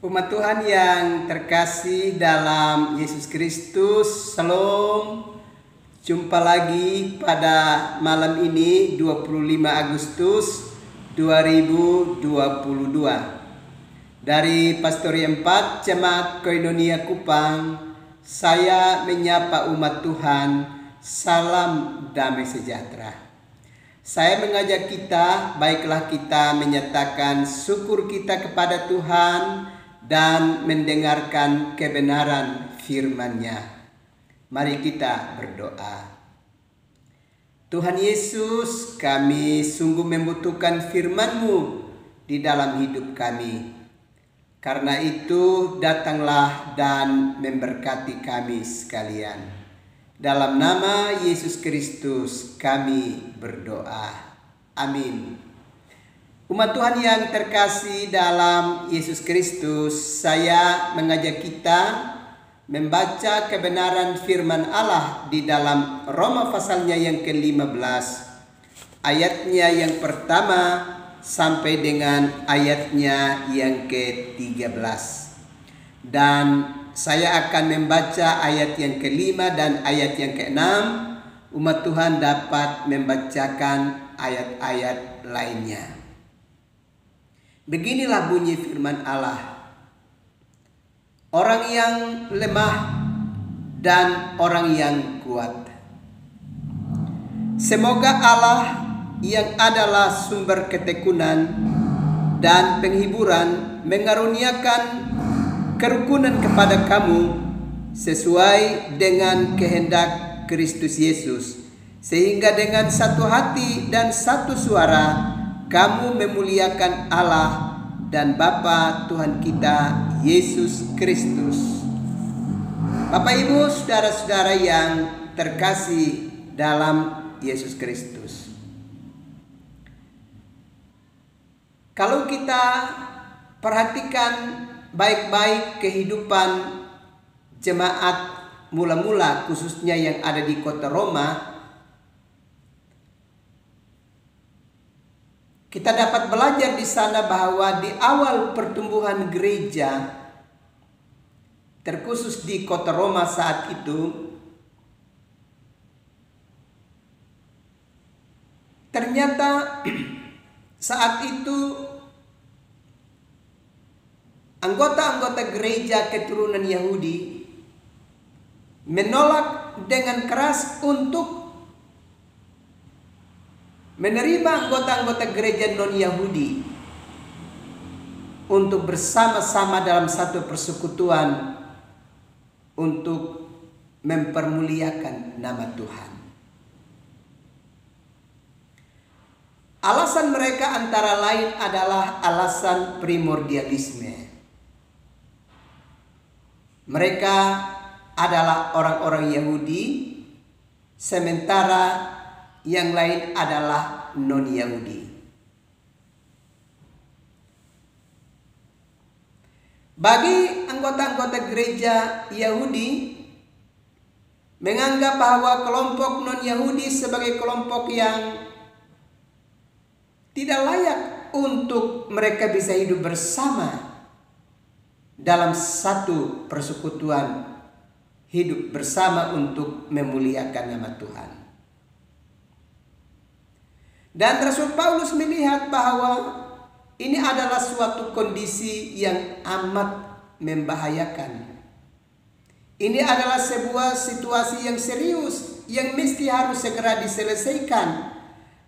Umat Tuhan yang terkasih dalam Yesus Kristus, Shalom. Jumpa lagi pada malam ini 25 Agustus 2022 dari Pastori 4 Jemaat Koinonia Kupang. Saya menyapa umat Tuhan, salam damai sejahtera. Saya mengajak kita, baiklah kita menyatakan syukur kita kepada Tuhan dan mendengarkan kebenaran firman-Nya. Mari kita berdoa. Tuhan Yesus, kami sungguh membutuhkan firman-Mu di dalam hidup kami. Karena itu datanglah dan memberkati kami sekalian. Dalam nama Yesus Kristus kami berdoa. Amin. Umat Tuhan yang terkasih dalam Yesus Kristus, saya mengajak kita membaca kebenaran firman Allah di dalam Roma pasalnya yang ke-15, ayatnya yang pertama sampai dengan ayatnya yang ke-13. Dan saya akan membaca ayat yang ke-5 dan ayat yang ke-6. Umat Tuhan dapat membacakan ayat-ayat lainnya. Beginilah bunyi firman Allah. Orang yang lemah dan orang yang kuat. Semoga Allah yang adalah sumber ketekunan dan penghiburan mengaruniakan kerukunan kepada kamu sesuai dengan kehendak Kristus Yesus, sehingga dengan satu hati dan satu suara kamu memuliakan Allah dan Bapa Tuhan kita Yesus Kristus. Bapak Ibu, saudara-saudara yang terkasih dalam Yesus Kristus. Kalau kita perhatikan baik-baik kehidupan jemaat mula-mula khususnya yang ada di kota Roma, kita dapat belajar di sana bahwa di awal pertumbuhan gereja, terkhusus di kota Roma saat itu, ternyata saat itu anggota-anggota gereja keturunan Yahudi menolak dengan keras untuk menerima anggota-anggota gereja non-Yahudi untuk bersama-sama dalam satu persekutuan untuk mempermuliakan nama Tuhan. Alasan mereka antara lain adalah alasan primordialisme. Mereka adalah orang-orang Yahudi, sementara yang lain adalah non-Yahudi. Bagi anggota-anggota gereja Yahudi, menganggap bahwa kelompok non-Yahudi sebagai kelompok yang tidak layak untuk mereka bisa hidup bersama dalam satu persekutuan, hidup bersama untuk memuliakan nama Tuhan. Dan Rasul Paulus melihat bahwa ini adalah suatu kondisi yang amat membahayakan. Ini adalah sebuah situasi yang serius yang mesti harus segera diselesaikan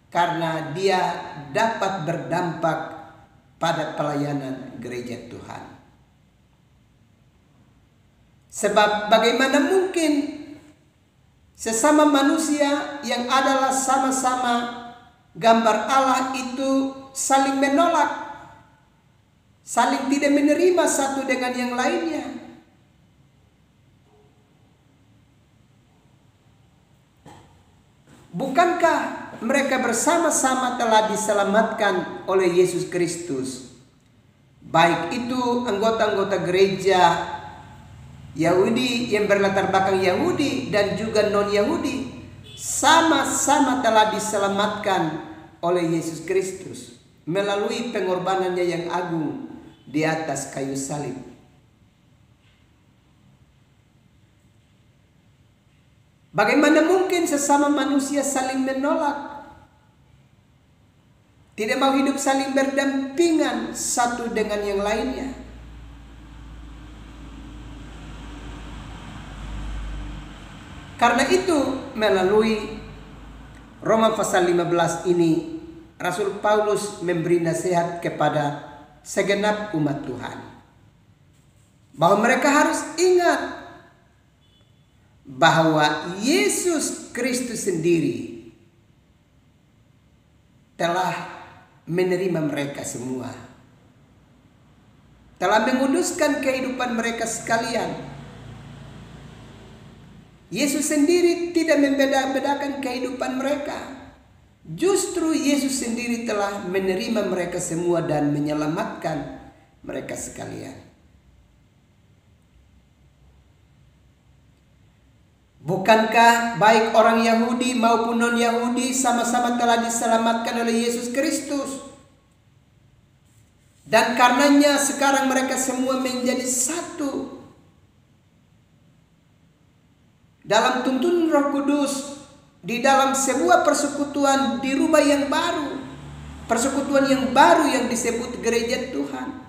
karena dia dapat berdampak pada pelayanan gereja Tuhan. Sebab bagaimana mungkin sesama manusia yang adalah sama-sama gambar Allah itu saling menolak, saling tidak menerima satu dengan yang lainnya. Bukankah mereka bersama-sama telah diselamatkan oleh Yesus Kristus? Baik itu anggota-anggota gereja Yahudi yang berlatar belakang Yahudi dan juga non-Yahudi, sama-sama telah diselamatkan oleh Yesus Kristus melalui pengorbanannya yang agung di atas kayu salib. Bagaimana mungkin sesama manusia saling menolak? Tidak mau hidup saling berdampingan satu dengan yang lainnya. Karena itu melalui Roma pasal 15 ini Rasul Paulus memberi nasihat kepada segenap umat Tuhan bahwa mereka harus ingat bahwa Yesus Kristus sendiri telah menerima mereka semua, telah menguduskan kehidupan mereka sekalian. Yesus sendiri tidak membeda-bedakan kehidupan mereka. Justru Yesus sendiri telah menerima mereka semua dan menyelamatkan mereka sekalian. Bukankah baik orang Yahudi maupun non-Yahudi sama-sama telah diselamatkan oleh Yesus Kristus? Dan karenanya sekarang mereka semua menjadi satu dalam tuntunan Roh Kudus, di dalam sebuah persekutuan di rumah yang baru, persekutuan yang baru yang disebut gereja Tuhan.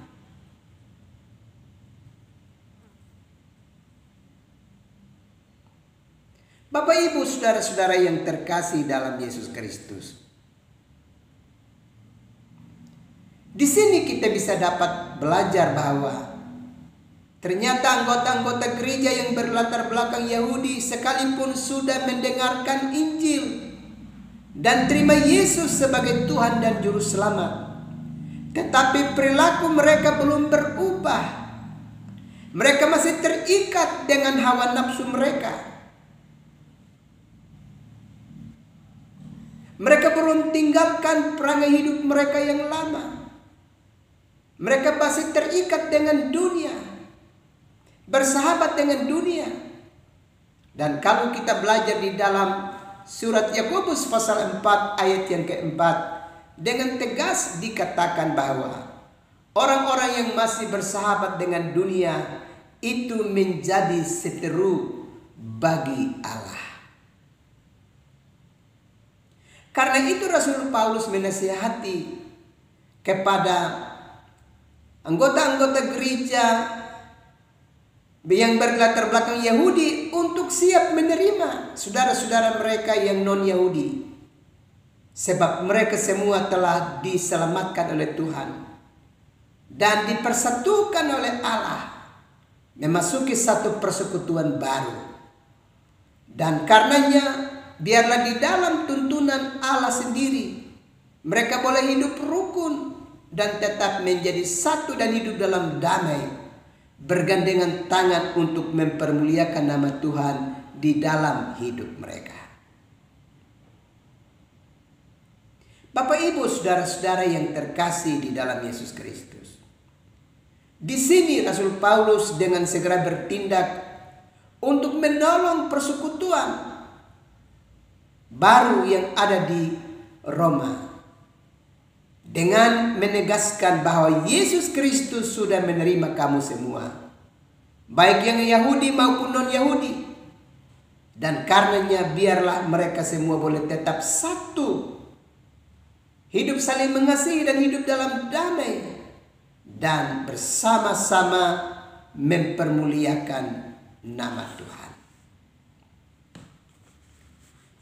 Bapak Ibu saudara-saudara yang terkasih dalam Yesus Kristus, di sini kita bisa dapat belajar bahwa ternyata anggota-anggota gereja yang berlatar belakang Yahudi sekalipun sudah mendengarkan Injil dan terima Yesus sebagai Tuhan dan Juru Selamat, tetapi perilaku mereka belum berubah. Mereka masih terikat dengan hawa nafsu mereka. Mereka belum tinggalkan perangai hidup mereka yang lama. Mereka masih terikat dengan dunia, bersahabat dengan dunia. Dan kalau kita belajar di dalam surat Yakobus pasal 4 ayat yang keempat, dengan tegas dikatakan bahwa orang-orang yang masih bersahabat dengan dunia itu menjadi seteru bagi Allah. Karena itu Rasul Paulus menasihati kepada anggota-anggota gereja yang berlatar belakang Yahudi untuk siap menerima saudara-saudara mereka yang non-Yahudi, sebab mereka semua telah diselamatkan oleh Tuhan dan dipersatukan oleh Allah, memasuki satu persekutuan baru. Dan karenanya biarlah di dalam tuntunan Allah sendiri mereka boleh hidup rukun dan tetap menjadi satu dan hidup dalam damai, bergandengan tangan untuk mempermuliakan nama Tuhan di dalam hidup mereka. Bapak Ibu saudara-saudara yang terkasih di dalam Yesus Kristus, di sini Rasul Paulus dengan segera bertindak untuk menolong persekutuan baru yang ada di Roma, dengan menegaskan bahwa Yesus Kristus sudah menerima kamu semua, baik yang Yahudi maupun non-Yahudi. Dan karenanya biarlah mereka semua boleh tetap satu, hidup saling mengasihi dan hidup dalam damai, dan bersama-sama mempermuliakan nama Tuhan.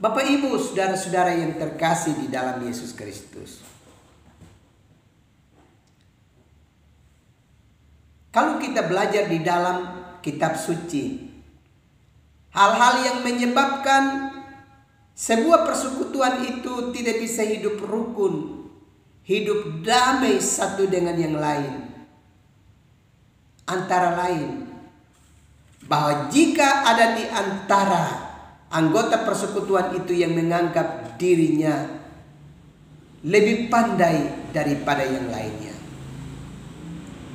Bapak Ibu saudara-saudara yang terkasih di dalam Yesus Kristus, kalau kita belajar di dalam kitab suci, hal-hal yang menyebabkan sebuah persekutuan itu tidak bisa hidup rukun, hidup damai satu dengan yang lain, antara lain bahwa jika ada di antara anggota persekutuan itu yang menganggap dirinya lebih pandai daripada yang lainnya.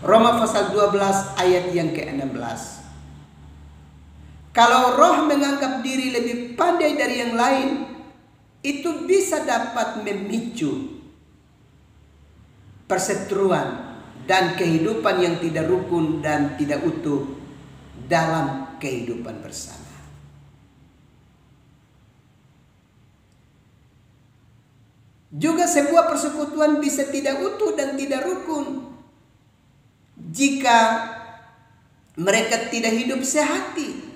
Roma pasal 12 ayat yang ke-16. Kalau roh menganggap diri lebih pandai dari yang lain, itu bisa dapat memicu perseteruan dan kehidupan yang tidak rukun dan tidak utuh dalam kehidupan bersama. Juga sebuah persekutuan bisa tidak utuh dan tidak rukun jika mereka tidak hidup sehati.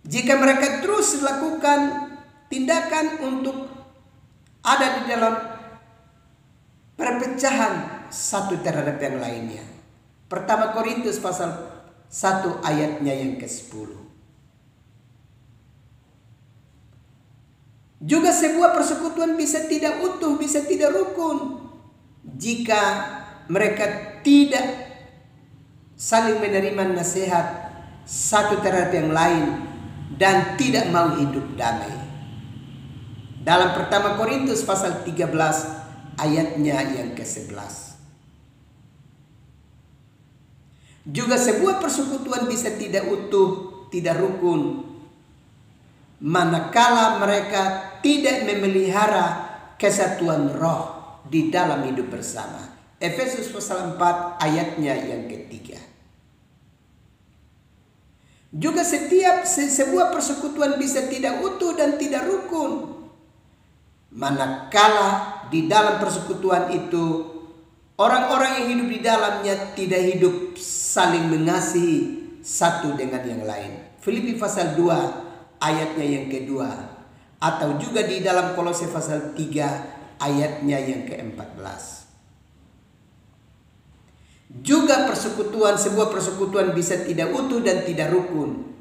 Jika mereka terus lakukan tindakan untuk ada di dalam perpecahan satu terhadap yang lainnya. Pertama Korintus pasal 1 ayatnya yang ke-10. Juga sebuah persekutuan bisa tidak utuh, bisa tidak rukun jika mereka tidak saling menerima nasihat satu terhadap yang lain dan tidak mau hidup damai. Dalam pertama Korintus pasal 13 ayatnya yang ke-11. Juga sebuah persekutuan bisa tidak utuh, tidak rukun manakala mereka tidak memelihara kesatuan roh di dalam hidup bersama. Efesus pasal 4 ayatnya yang ke-3. Juga sebuah persekutuan bisa tidak utuh dan tidak rukun manakala di dalam persekutuan itu orang-orang yang hidup di dalamnya tidak hidup saling mengasihi satu dengan yang lain. Filipi pasal 2 ayatnya yang kedua, atau juga di dalam Kolose pasal 3 ayatnya yang ke-14. Juga sebuah persekutuan bisa tidak utuh dan tidak rukun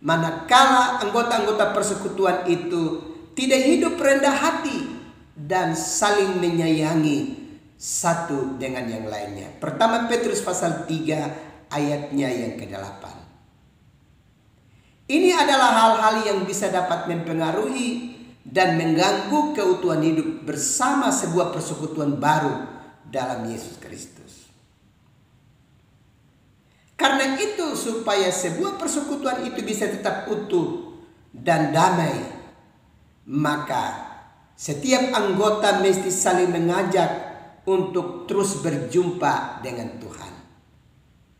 manakala anggota-anggota persekutuan itu tidak hidup rendah hati dan saling menyayangi satu dengan yang lainnya. Pertama Petrus pasal 3 ayatnya yang ke-8. Ini adalah hal-hal yang bisa dapat mempengaruhi dan mengganggu keutuhan hidup bersama sebuah persekutuan baru dalam Yesus Kristus. Karena itu, supaya sebuah persekutuan itu bisa tetap utuh dan damai, maka setiap anggota mesti saling mengajak untuk terus berjumpa dengan Tuhan.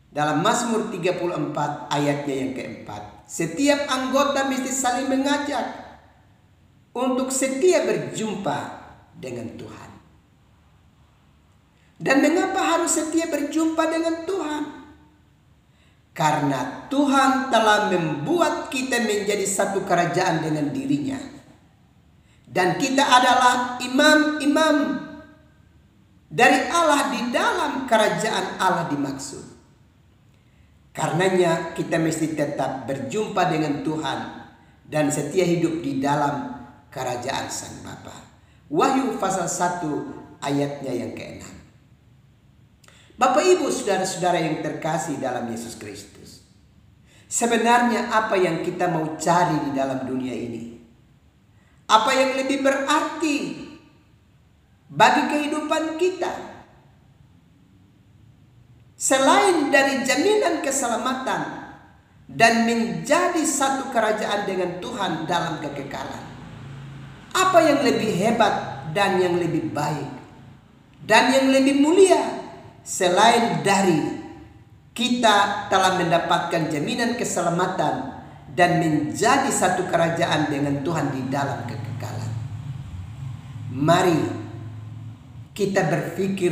Dalam Mazmur 34 ayatnya yang ke-4. Setiap anggota mesti saling mengajak untuk setia berjumpa dengan Tuhan. Dan mengapa harus setia berjumpa dengan Tuhan? Karena Tuhan telah membuat kita menjadi satu kerajaan dengan dirinya. Dan kita adalah imam-imam dari Allah di dalam kerajaan Allah dimaksud. Karenanya kita mesti tetap berjumpa dengan Tuhan dan setia hidup di dalam kerajaan Sang Bapa. Wahyu pasal 1 ayatnya yang ke-6. Bapak Ibu saudara-saudara yang terkasih dalam Yesus Kristus. Sebenarnya apa yang kita mau cari di dalam dunia ini? Apa yang lebih berarti bagi kehidupan kita? Selain dari jaminan keselamatan dan menjadi satu kerajaan dengan Tuhan dalam kekekalan. Apa yang lebih hebat dan yang lebih baik dan yang lebih mulia selain dari kita telah mendapatkan jaminan keselamatan dan menjadi satu kerajaan dengan Tuhan di dalam kekekalan. Mari kita berpikir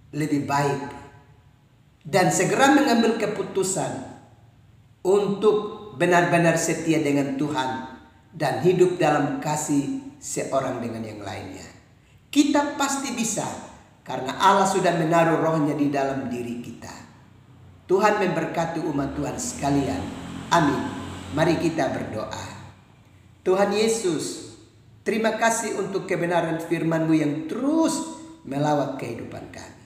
lebih baik dan segera mengambil keputusan untuk benar-benar setia dengan Tuhan dan hidup dalam kasih seorang dengan yang lainnya. Kita pasti bisa karena Allah sudah menaruh rohnya di dalam diri kita. Tuhan memberkati umat Tuhan sekalian. Amin. Mari kita berdoa. Tuhan Yesus, terima kasih untuk kebenaran firman-Mu yang terus melawat kehidupan kami.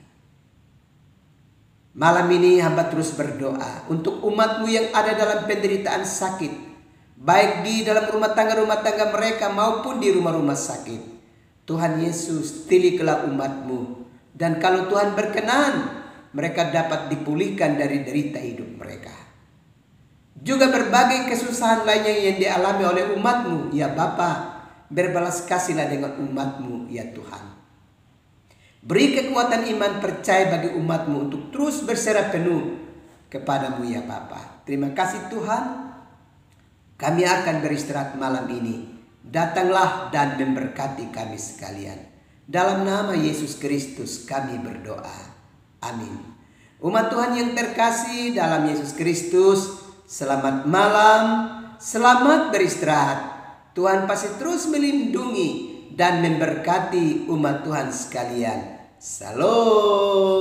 Malam ini hamba terus berdoa untuk umat-Mu yang ada dalam penderitaan sakit, baik di dalam rumah tangga mereka maupun di rumah-rumah sakit. Tuhan Yesus, tilikilah umat-Mu, dan kalau Tuhan berkenan, mereka dapat dipulihkan dari derita hidup mereka. Juga berbagai kesusahan lainnya yang dialami oleh umat-Mu, ya Bapa, Berbalas kasihlah dengan umat-Mu ya Tuhan. Beri kekuatan iman percaya bagi umat-Mu untuk terus berserah penuh kepada-Mu ya Bapa. Terima kasih Tuhan. Kami akan beristirahat malam ini. Datanglah dan memberkati kami sekalian. Dalam nama Yesus Kristus kami berdoa. Amin. Umat Tuhan yang terkasih dalam Yesus Kristus, selamat malam, selamat beristirahat. Tuhan pasti terus melindungi dan memberkati umat Tuhan sekalian. Salam.